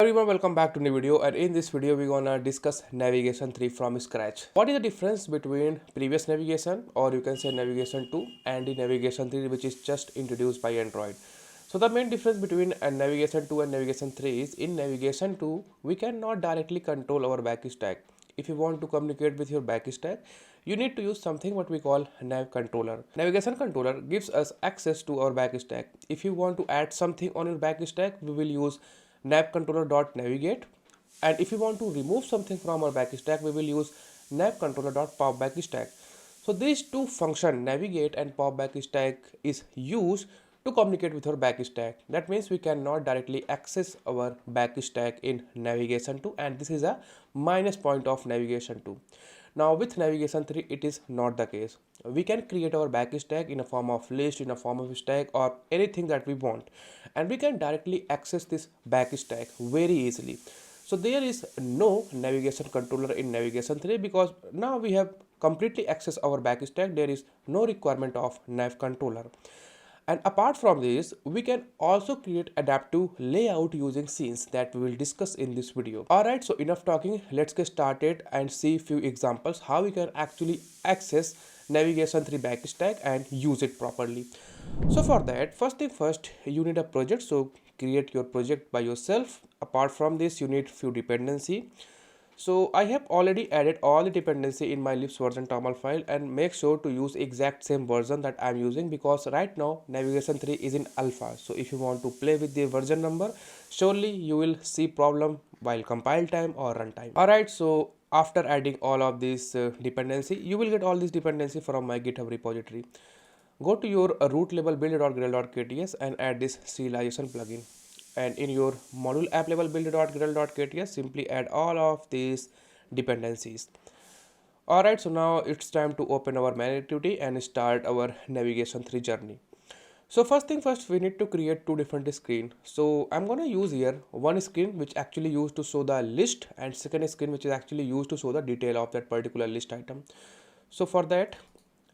Everyone, welcome back to new video, and in this video we're gonna discuss navigation 3 from scratch. What is the difference between previous navigation, or you can say navigation 2, and the navigation 3, which is just introduced by Android? So the main difference between navigation 2 and navigation 3 is in navigation 2 we cannot directly control our back stack. If you want to communicate with your back stack, you need to use something what we call nav controller. Navigation controller gives us access to our back stack. If you want to add something on your back stack, we will use nav controller.navigate, and if you want to remove something from our back stack, we will use nav controller.pop back stack. So these two functions, navigate and pop back stack, is used to communicate with our back stack. That means we cannot directly access our back stack in navigation 2, and this is a minus point of navigation 2. Now with navigation 3 it is not the case. We can create our back stack in a form of list, in a form of stack, or anything that we want, and we can directly access this back stack very easily. So there is no navigation controller in navigation 3 because now we have completely access our back stack. There is no requirement of nav controller. And apart from this, we can also create adaptive layout using scenes that we will discuss in this video. Alright, so enough talking, let's get started and see few examples how we can actually access navigation 3 backstack and use it properly. So for that, first thing first, you need a project. So create your project by yourself. Apart from this, you need few dependency. So I have already added all the dependency in my libs version toml file, and make sure to use exact same version that I'm using because right now navigation 3 is in alpha. So if you want to play with the version number, surely you will see problem while compile time or runtime. Alright, so after adding all of this dependency, you will get all this dependency from my GitHub repository. Go to your root label build.gradle.kts and add this serialization plugin. And in your module app level build.gradle.kts, simply add all of these dependencies. Alright, so now it's time to open our main activity and start our navigation 3 journey. So first thing first, we need to create two different screens. So I'm gonna use here one screen which actually used to show the list, and second screen which is actually used to show the detail of that particular list item. So for that,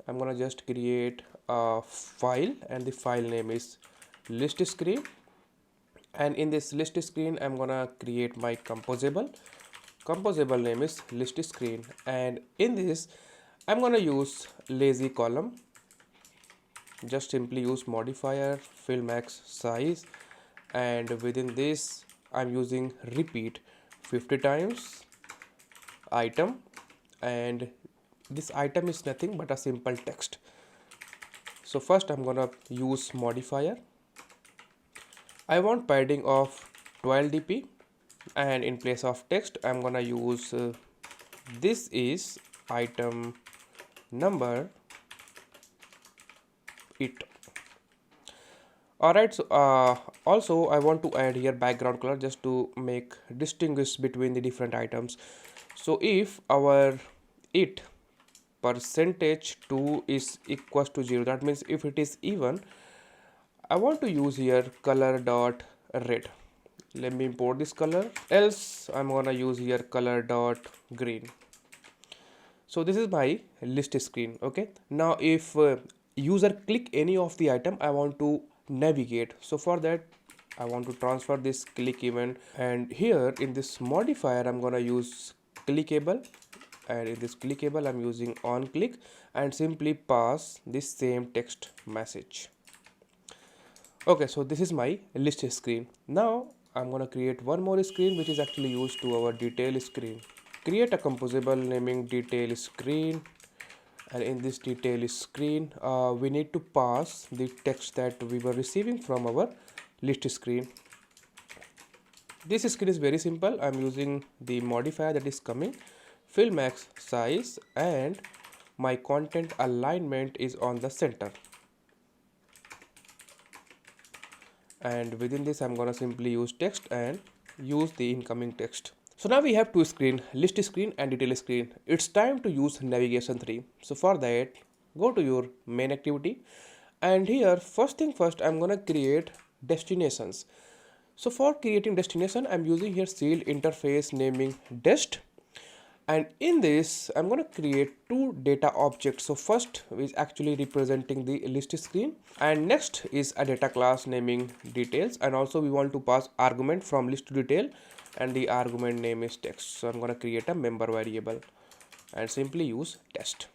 I'm gonna just create a file, and the file name is list screen. And in this list screen, I'm gonna create my composable name is list screen, and in this I'm gonna use lazy column. Just simply use modifier fill max size, and within this I'm using repeat 50 times item, and this item is nothing but a simple text. So first I'm gonna use modifier. I want padding of 12 dp, and in place of text I'm gonna use this is item number it. Alright, so also I want to add here background color just to make distinguish between the different items. So if our it percentage 2 is equals to 0, that means if it is even, I want to use here color dot red. Let me import this color, else I'm gonna use here color dot green. So this is my list screen. Okay, now if user click any of the item, I want to navigate. So for that I want to transfer this click event, and here in this modifier I'm gonna use clickable, and in this clickable I'm using on click, and simply pass this same text message. Okay, so this is my list screen. Now I'm gonna create one more screen which is actually used to our detail screen. Create a composable naming detail screen, and in this detail screen we need to pass the text that we were receiving from our list screen. This screen is very simple. I'm using the modifier that is coming fill max size, and my content alignment is on the center. And within this I'm gonna simply use text and use the incoming text. So now we have two screen, list screen and detail screen. It's time to use navigation 3. So for that, go to your main activity, and here first thing first I'm gonna create destinations. So for creating destination, I'm using here shield interface naming dest, and in this I'm going to create two data objects. So first is actually representing the list screen, and next is a data class naming details, and also we want to pass argument from list to detail and the argument name is text. So I'm going to create a member variable and simply use test.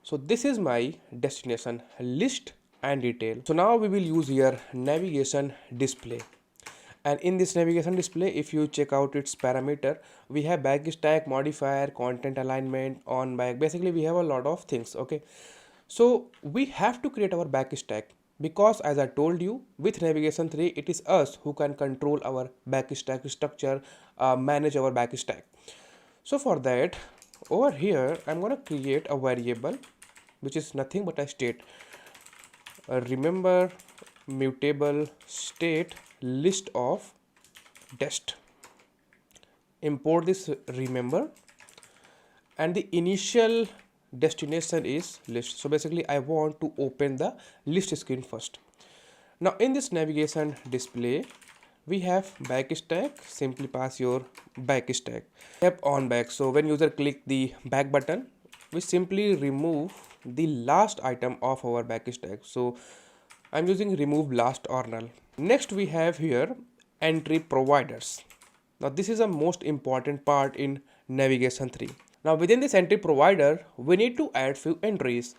So this is my destination list and detail. So now we will use here navigation display. And in this navigation display, if you check out its parameter, we have backstack, modifier, content alignment, on back. Basically, we have a lot of things. Okay, so we have to create our backstack because, as I told you, with navigation 3, it is us who can control our backstack structure, manage our backstack. So for that, over here, I'm gonna create a variable which is nothing but a state. Remember mutable state list of test. Import this remember, and the initial destination is list. So basically I want to open the list screen first. Now in this navigation display, we have backstack. Simply pass your backstack. Tap on back. So when user click the back button, we simply remove the last item of our backstack. So I'm using remove last or null. Next we have here entry providers. Now this is a most important part in navigation 3. Now within this entry provider, we need to add few entries.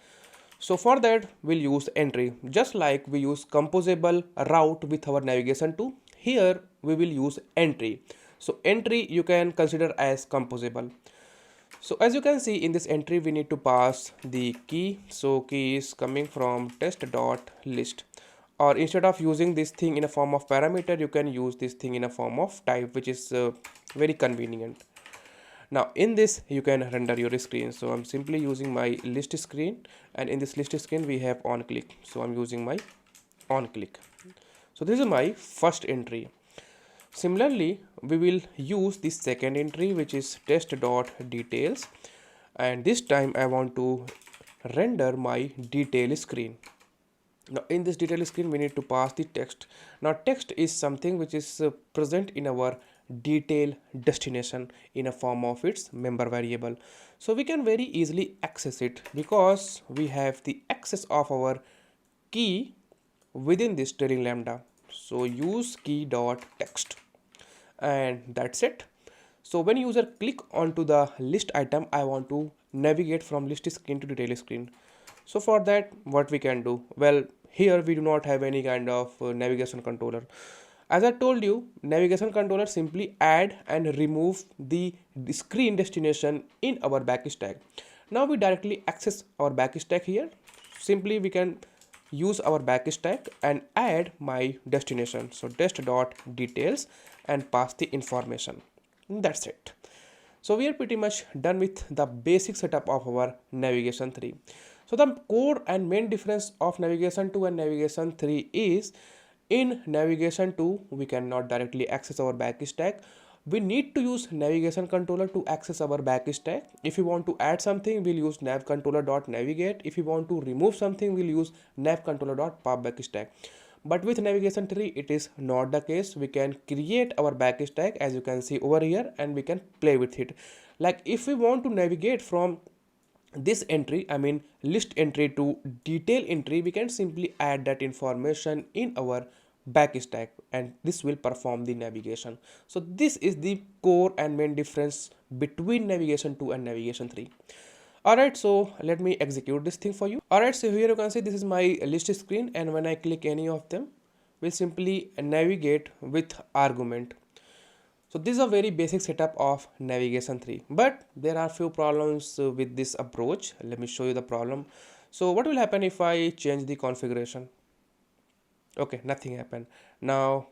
So for that we'll use entry, just like we use composable route with our navigation 2. Here we will use entry. So entry you can consider as composable. So as you can see in this entry, we need to pass the key. So key is coming from test.list, or instead of using this thing in a form of parameter, you can use this thing in a form of type, which is very convenient. Now in this you can render your screen. So I'm simply using my list screen, and in this list screen we have on click. So I'm using my on click. So this is my first entry. Similarly, we will use the second entry, which is test.details, and this time I want to render my detail screen. Now in this detail screen we need to pass the text. Now text is something which is present in our detail destination in a form of its member variable. So we can very easily access it because we have the access of our key within this trailing lambda. So use key.text, and that's it. So when user click onto the list item, I want to navigate from list screen to detail screen. So for that, what we can do? Well, here we do not have any kind of navigation controller. As I told you, navigation controller simply add and remove the screen destination in our backstack. Now we directly access our backstack here. Simply we can use our backstack and add my destination. So test.details and pass the information. That's it. So we are pretty much done with the basic setup of our navigation 3. So the core and main difference of navigation 2 and navigation 3 is, in navigation 2 we cannot directly access our backstack. We need to use navigation controller to access our backstack. If you want to add something, we'll use navcontroller.navigate. If you want to remove something, we'll use navcontroller.popbackstack. But with navigation 3 it is not the case. We can create our backstack as you can see over here, and we can play with it. Like if we want to navigate from this entry, I mean list entry, to detail entry, we can simply add that information in our backstack and this will perform the navigation. So this is the core and main difference between navigation 2 and navigation 3. Alright, so let me execute this thing for you. Alright, so here you can see this is my list screen, and when I click any of them, we'll simply navigate with argument. So this is a very basic setup of navigation 3, but there are few problems with this approach. Let me show you the problem. So what will happen if I change the configuration? Okay, nothing happened. Now,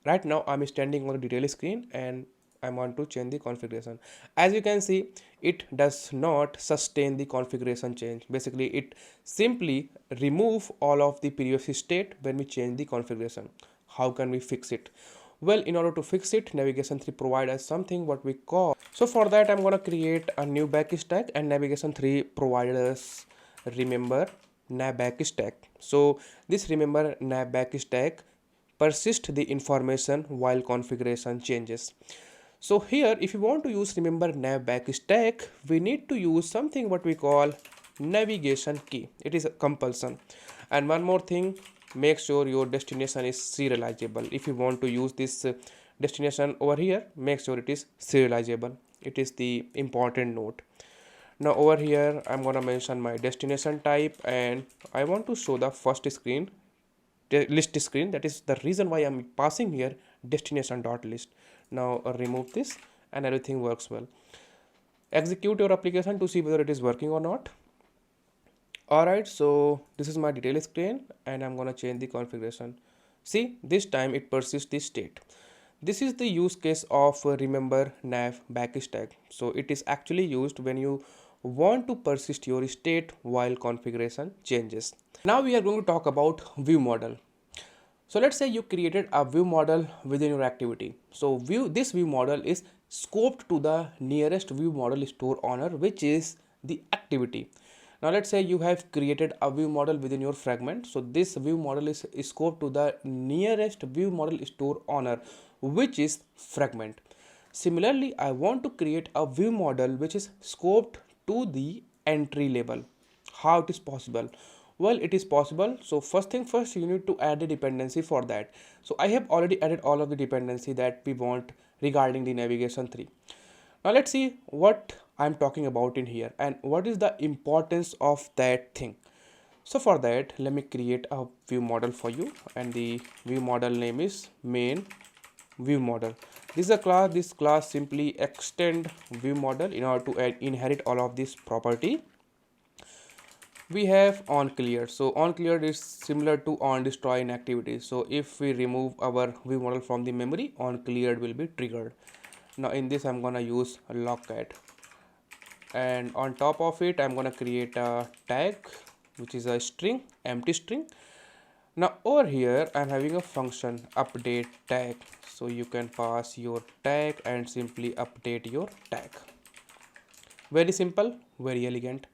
right now I'm standing on the detail screen and I want to change the configuration. As you can see, it does not sustain the configuration change. Basically, it simply remove all of the previous state when we change the configuration. How can we fix it? Well, in order to fix it, navigation 3 provides us something what we call. So for that, I'm gonna create a new backstack, and navigation 3 provides us remember nav backstack. So this remember nav backstack persist the information while configuration changes. So here, if you want to use remember nav backstack, we need to use something what we call navigation key. It is a compulsion. And one more thing, make sure your destination is serializable. If you want to use this destination over here, make sure it is serializable. It is the important note. Now over here I'm gonna mention my destination type, and I want to show the first screen, the list screen. That is the reason why I'm passing here destination.list. Now remove this and everything works well. Execute your application to see whether it is working or not. Alright, so this is my detail screen and I'm gonna change the configuration. See, this time it persists the state. This is the use case of remember nav backstack. So it is actually used when you want to persist your state while configuration changes. Now we are going to talk about view model. So let's say you created a view model within your activity. So this view model is scoped to the nearest view model store owner, which is the activity. Now let's say you have created a view model within your fragment. So this view model is scoped to the nearest view model store owner, which is fragment. Similarly, I want to create a view model which is scoped to the entry level. How it is possible? Well, it is possible. So first thing first, you need to add a dependency for that. So I have already added all of the dependency that we want regarding the navigation 3. Now let's see what I'm talking about in here and what is the importance of that thing. So for that, let me create a view model for you, and the view model name is main view model. This is a class. This class simply extend view model in order to inherit all of this property. We have on cleared. So on cleared is similar to on destroy in activity. So if we remove our view model from the memory, on cleared will be triggered. Now in this I'm gonna use a logcat, and on top of it I'm gonna create a tag which is a string, empty string. Now over here I'm having a function update tag, so you can pass your tag and simply update your tag. Very simple, very elegant.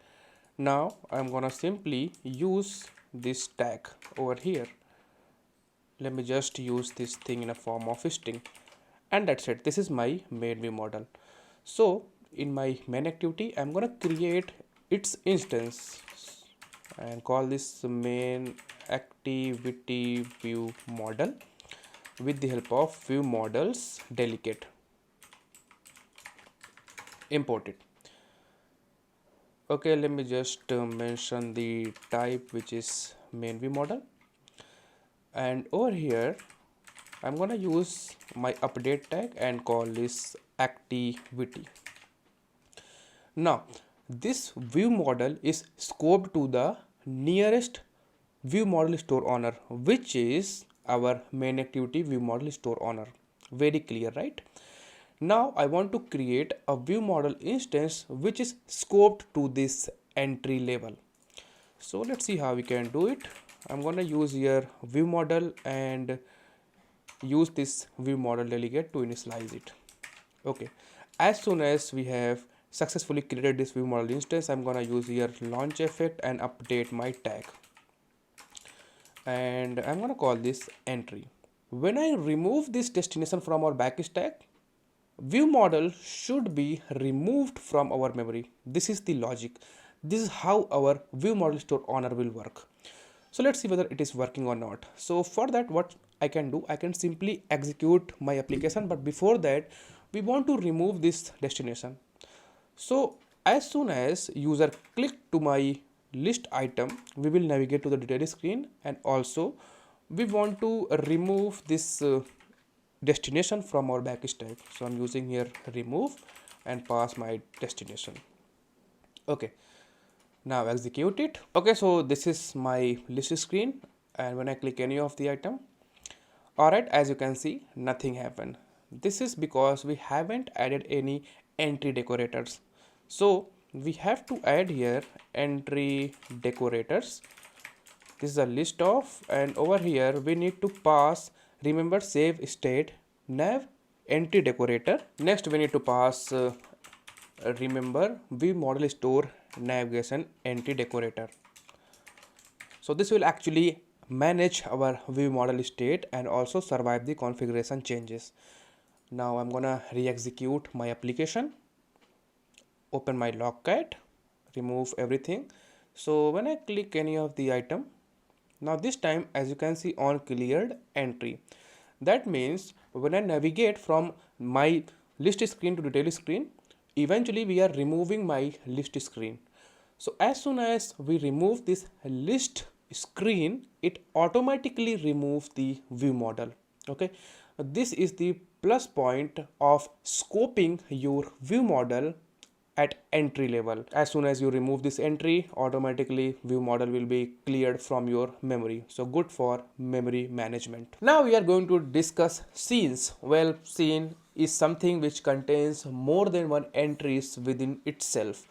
Now I'm gonna simply use this tag over here. Let me just use this thing in a form of a string, and that's it. This is my main view model. So in my main activity I'm gonna create its instance and call this main activity view model with the help of ViewModels delegate. Import it. Okay, let me just mention the type, which is main view model, and over here I'm gonna use my update tag and call this activity. Now this view model is scoped to the nearest view model store owner, which is our main activity view model store owner. Very clear, right? Now I want to create a view model instance which is scoped to this entry level. So let's see how we can do it. I'm gonna use here view model and use this view model delegate to initialize it. Okay, as soon as we have successfully created this view model instance, I'm gonna use here launch effect and update my tag, and I'm gonna call this entry. When I remove this destination from our backstack, view model should be removed from our memory. This is the logic. This is how our view model store owner will work. So let's see whether it is working or not. So for that, what I can do, I can simply execute my application, but before that we want to remove this destination. So as soon as user click to my list item, we will navigate to the detail screen, and also we want to remove this destination from our backstack. So I'm using here remove and pass my destination. Okay, now execute it. Okay, so this is my list screen, and when I click any of the item, alright, as you can see, nothing happened. This is because we haven't added any entry decorators. So we have to add here entry decorators. This is a list of, and over here we need to pass remember save state nav entry decorator. Next we need to pass remember view model store navigation entry decorator. So this will actually manage our view model state and also survive the configuration changes. Now I'm gonna re-execute my application, open my logcat, remove everything. So when I click any of the item, now this time as you can see on cleared entry, that means when I navigate from my list screen to detail screen, eventually we are removing my list screen. So as soon as we remove this list screen, it automatically removes the view model. Okay, this is the plus point of scoping your view model at entry level. As soon as you remove this entry, automatically view model will be cleared from your memory. So good for memory management. Now we are going to discuss scenes. Well, scene is something which contains more than one entries within itself.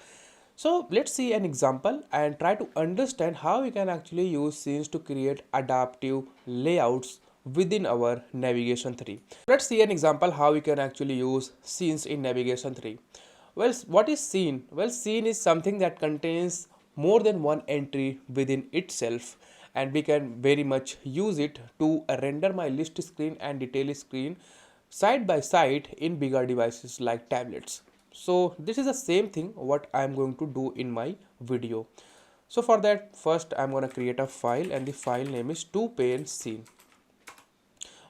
So let's see an example and try to understand how we can actually use scenes to create adaptive layouts within our navigation 3. Let's see an example how we can actually use scenes in navigation 3. Well, what is scene? Well, scene is something that contains more than one entry within itself, and we can very much use it to render my list screen and detail screen side by side in bigger devices like tablets. So this is the same thing what I am going to do in my video. So for that, first I'm going to create a file, and the file name is 2pane scene.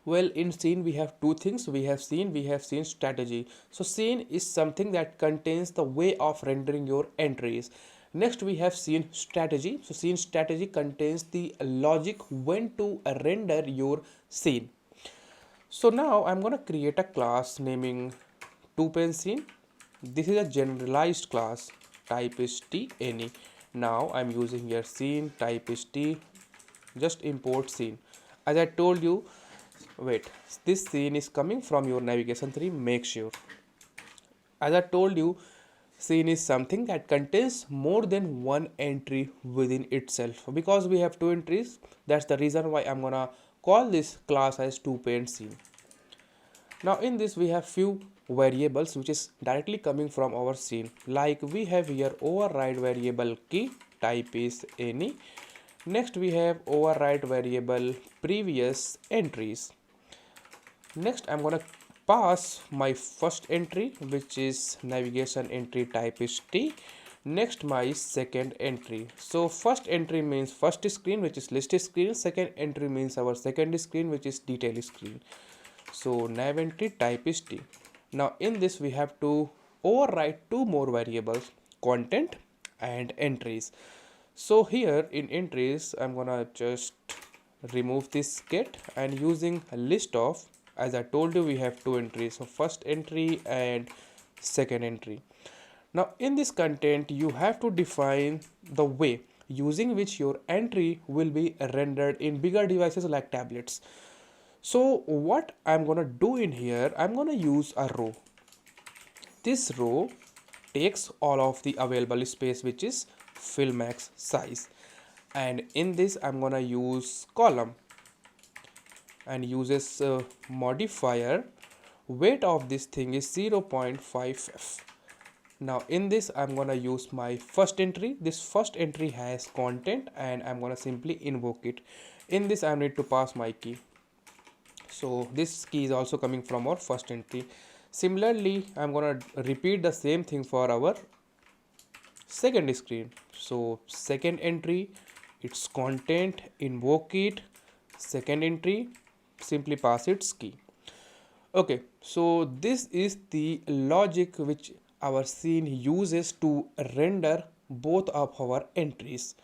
Well, in scene we have two things. We have scene strategy. So scene is something that contains the way of rendering your entries. Next we have scene strategy. So scene strategy contains the logic when to render your scene. So now I'm going to create a class naming 2pane scene. This is a generalized class, type is t any. Now I'm using here scene, type is t, just import scene. As I told you, wait, this scene is coming from your navigation 3, make sure. As I told you, scene is something that contains more than one entry within itself. Because we have two entries, that's the reason why I'm gonna call this class as 2pane scene. Now in this we have few variables which is directly coming from our scene. Like we have here override variable key, type is any. Next we have override variable previous entries. Next I'm gonna pass my first entry, which is navigation entry, type is t. Next my second entry. So first entry means first screen, which is list screen. Second entry means our second screen, which is detail screen. So nav entry, type is t. Now in this we have to override two more variables, content and entries. So here in entries I'm gonna just remove this get, and using a list of, as I told you, we have two entries, so first entry and second entry. Now in this content you have to define the way using which your entry will be rendered in bigger devices like tablets. So what I'm gonna do in here, I'm gonna use a row. This row takes all of the available space, which is fill max size, and in this I'm gonna use column and uses modifier. Weight of this thing is 0.5f. Now in this I'm gonna use my first entry. This first entry has content and I'm gonna simply invoke it. In this I need to pass my key. So this key is also coming from our first entry. Similarly, I'm gonna repeat the same thing for our second screen. So second entry, its content, invoke it, second entry, simply pass its key. Okay, so this is the logic which our scene uses to render both of our entries.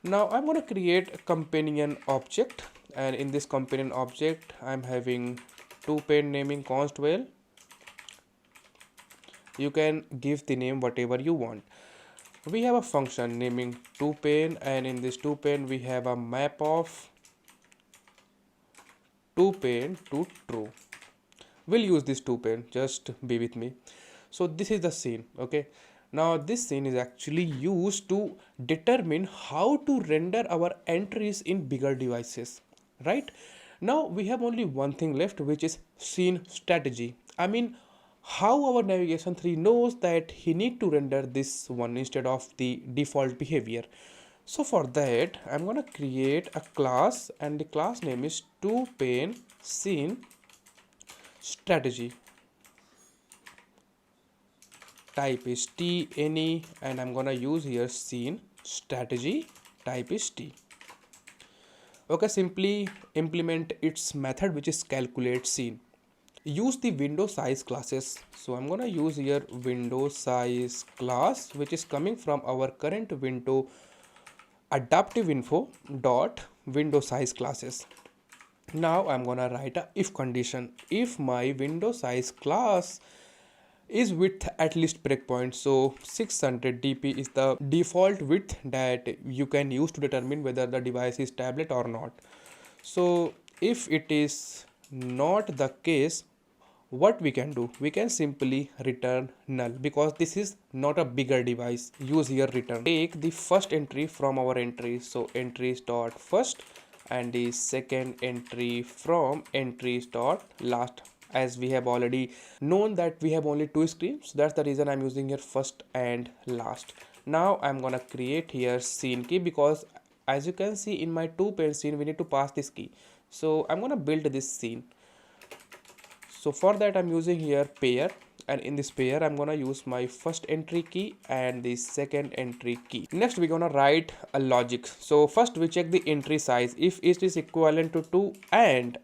Now I'm going to create a companion object, and in this companion object I'm having 2pane naming const val. You can give the name whatever you want. We have a function naming 2pane, and in this 2pane we have a map of 2pane to true. We'll use this 2pane, just be with me. So this is the scene. Okay, now this scene is actually used to determine how to render our entries in bigger devices, right? Now we have only one thing left, which is scene strategy. I mean, how our navigation 3 knows that he need to render this one instead of the default behavior. So for that I'm gonna create a class, and the class name is 2pane scene strategy, type is t any, and I'm gonna use here scene strategy, type is t. Okay, simply implement its method, which is calculate scene. use the window size classes. So I'm gonna use here window size class, which is coming from our current window adaptive info dot window size classes. Now I'm gonna write a if condition. If my window size class is width at least breakpoint, so 600 dp is the default width that you can use to determine whether the device is tablet or not. So if it is not the case, what we can do, we can simply return null, because this is not a bigger device. Use here return, take the first entry from our entry, so entries dot first, and the second entry from entries dot last. As we have already known that we have only two screens, that's the reason I'm using here first and last. Now I'm gonna create here scene key, because as you can see in my 2-pane scene we need to pass this key. So I'm gonna build this scene. So for that I'm using here pair, and in this pair I'm gonna use my first entry key and the second entry key. Next we're gonna write a logic. So first we check the entry size. If it is equivalent to 2, and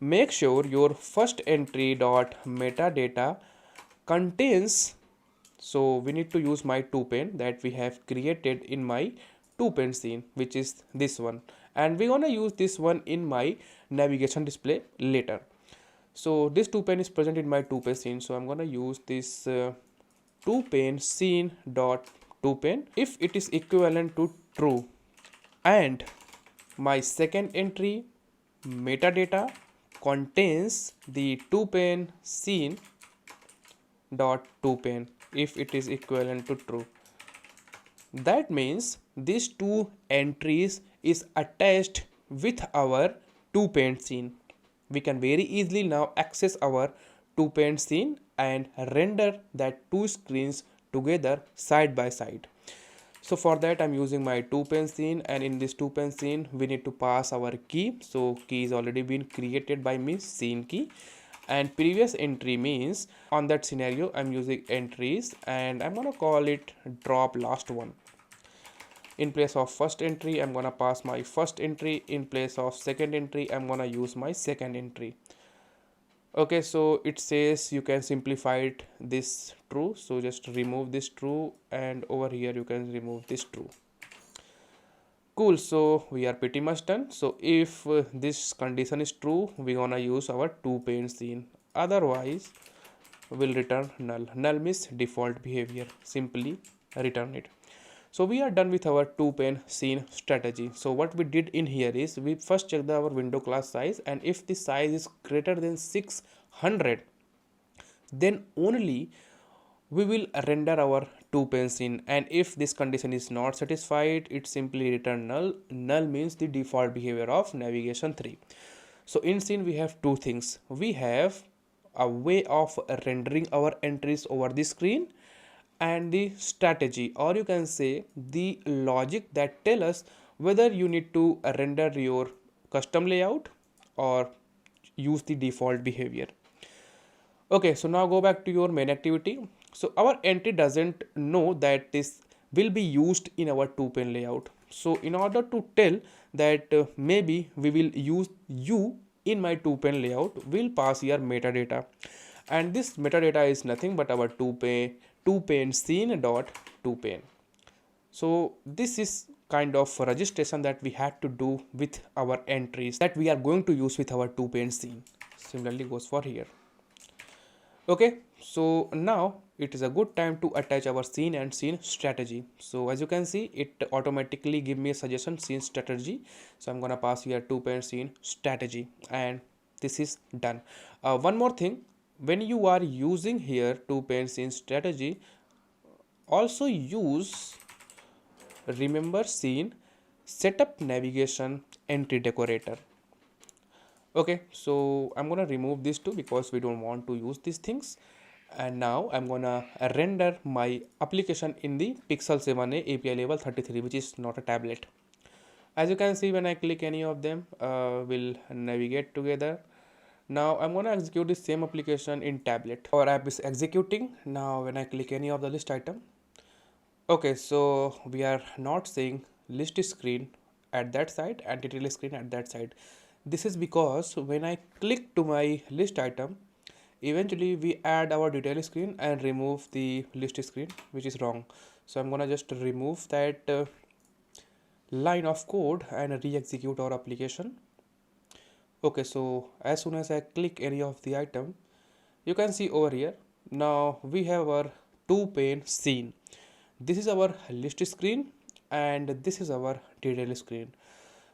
make sure your first entry dot metadata contains, so we need to use my 2-pane that we have created in my 2-pane scene, which is this one, and we're gonna use this one in my navigation display later. So this 2-pane is present in my 2-pane scene, so I'm gonna use this 2-pane scene dot 2-pane if it is equivalent to true, and my second entry metadata contains the 2-pane scene dot 2-pane if it is equivalent to true. That means these two entries is attached with our 2-pane scene. We can very easily now access our 2-pane scene and render that two screens together side by side. So for that I'm using my 2-pane scene, and in this 2-pane scene we need to pass our key. So key is already been created by me, scene key, and previous entry means on that scenario I'm using entries, and I'm gonna call it drop last one. In place of first entry I'm gonna pass my first entry, in place of second entry I'm gonna use my second entry. Okay, so it says you can simplify it this true, so just remove this true, and over here you can remove this true. Cool, so we are pretty much done. So if this condition is true, we're gonna use our 2-pane scene, otherwise we'll return null. Null means default behavior, simply return it. So we are done with our 2-pane scene strategy. So what we did in here is we first checked our window class size, and if the size is greater than 600, then only we will render our 2-pane scene, and if this condition is not satisfied, it simply return null. Null means the default behavior of navigation 3. So in scene we have two things. We have a way of rendering our entries over the screen, and the strategy, or you can say the logic that tell us whether you need to render your custom layout or use the default behavior. Okay, so now go back to your main activity. So our entry doesn't know that this will be used in our 2-pane layout. So in order to tell that maybe we will use you in my 2-pane layout, we'll pass here metadata, and this metadata is nothing but our 2-pane scene dot 2-pane. So this is kind of registration that we had to do with our entries that we are going to use with our 2-pane scene. Similarly goes for here. Okay, so now it is a good time to attach our scene and scene strategy. So as you can see, it automatically give me a suggestion scene strategy. So I'm gonna pass here 2-pane scene strategy, and this is done. One more thing, when you are using here 2-pane scene strategy, also use remember scene setup navigation entry decorator. Okay, so I'm gonna remove these two because we don't want to use these things, and now I'm gonna render my application in the Pixel 7a API level 33, which is not a tablet. As you can see, when I click any of them, we'll navigate together. Now I'm gonna execute the same application in tablet. Our app is executing now when I click any of the list item. Okay, so we are not seeing list screen at that side and detail screen at that side. This is because when I click to my list item, eventually we add our detail screen and remove the list screen, which is wrong. So I'm gonna just remove that line of code and re-execute our application. Okay, so as soon as I click any of the item, you can see over here, now we have our two pane scene. This is our list screen and this is our detail screen.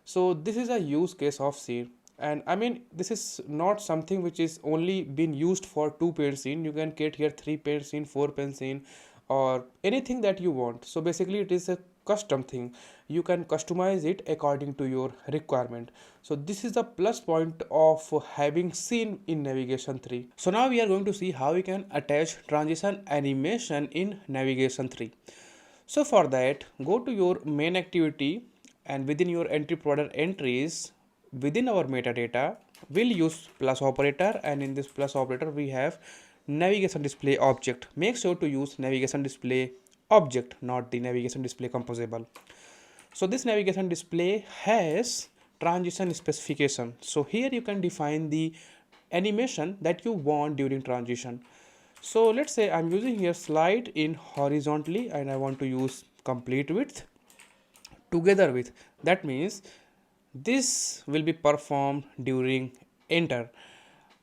So this is a use case of scene, and I mean this is not something which is only been used for two pane scene. You can get here three pane scene, four pane scene, or anything that you want. So basically it is a custom thing. You can customize it according to your requirement. So this is the plus point of having scene in navigation 3. So now we are going to see how we can attach transition animation in navigation 3. So for that, go to your main activity, and within your entry product entries, within our metadata, we'll use plus operator, and in this plus operator we have navigation display object. Make sure to use navigation display object, not the navigation display composable. So this navigation display has transition specification. So here you can define the animation that you want during transition. So let's say I'm using here slide in horizontally and I want to use complete width together with. That means this will be performed during enter,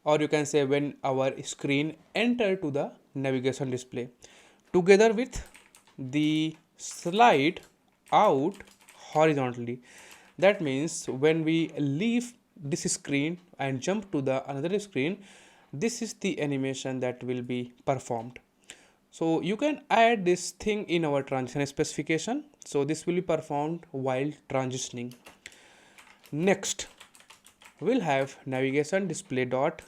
or you can say when our screen enter to the navigation display, together with the slide out horizontally. That means when we leave this screen and jump to the another screen, this is the animation that will be performed. So you can add this thing in our transition specification. So this will be performed while transitioning. Next, we'll have navigation display dot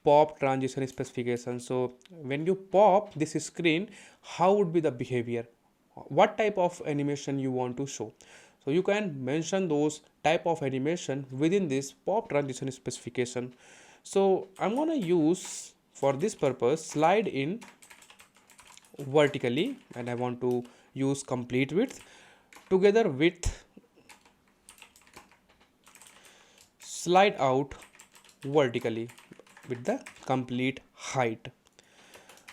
pop transition specification. So when you pop this screen, how would be the behavior? What type of animation you want to show? So you can mention those type of animation within this pop transition specification. So I'm gonna use for this purpose slide in vertically, and I want to use complete width together with slide out vertically with the complete height.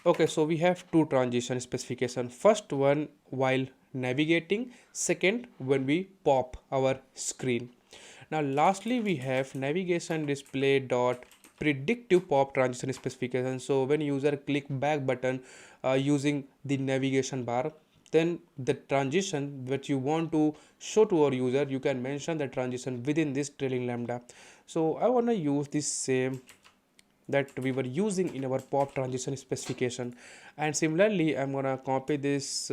Okay, so we have two transition specification. First one while navigating, second when we pop our screen. Now lastly we have navigation display dot predictive pop transition specification. So when user click back button using the navigation bar, then the transition that you want to show to our user, you can mention the transition within this trailing lambda. So I want to use this same that we were using in our pop transition specification, and similarly I'm gonna copy this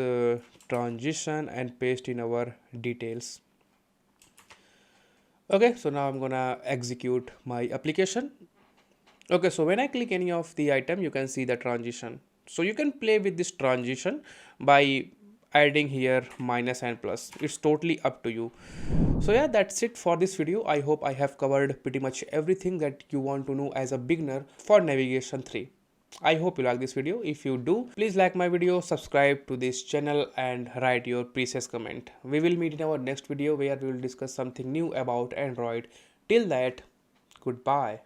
transition and paste in our details. Okay, so now I'm gonna execute my application. Okay, so when I click any of the item, you can see the transition. So you can play with this transition by adding here minus and plus. It's totally up to you. So yeah, that's it for this video. I hope I have covered pretty much everything that you want to know as a beginner for navigation 3. I hope you like this video. If you do, please like my video, subscribe to this channel and write your precious comment. We will meet in our next video where we will discuss something new about Android. Till that, goodbye.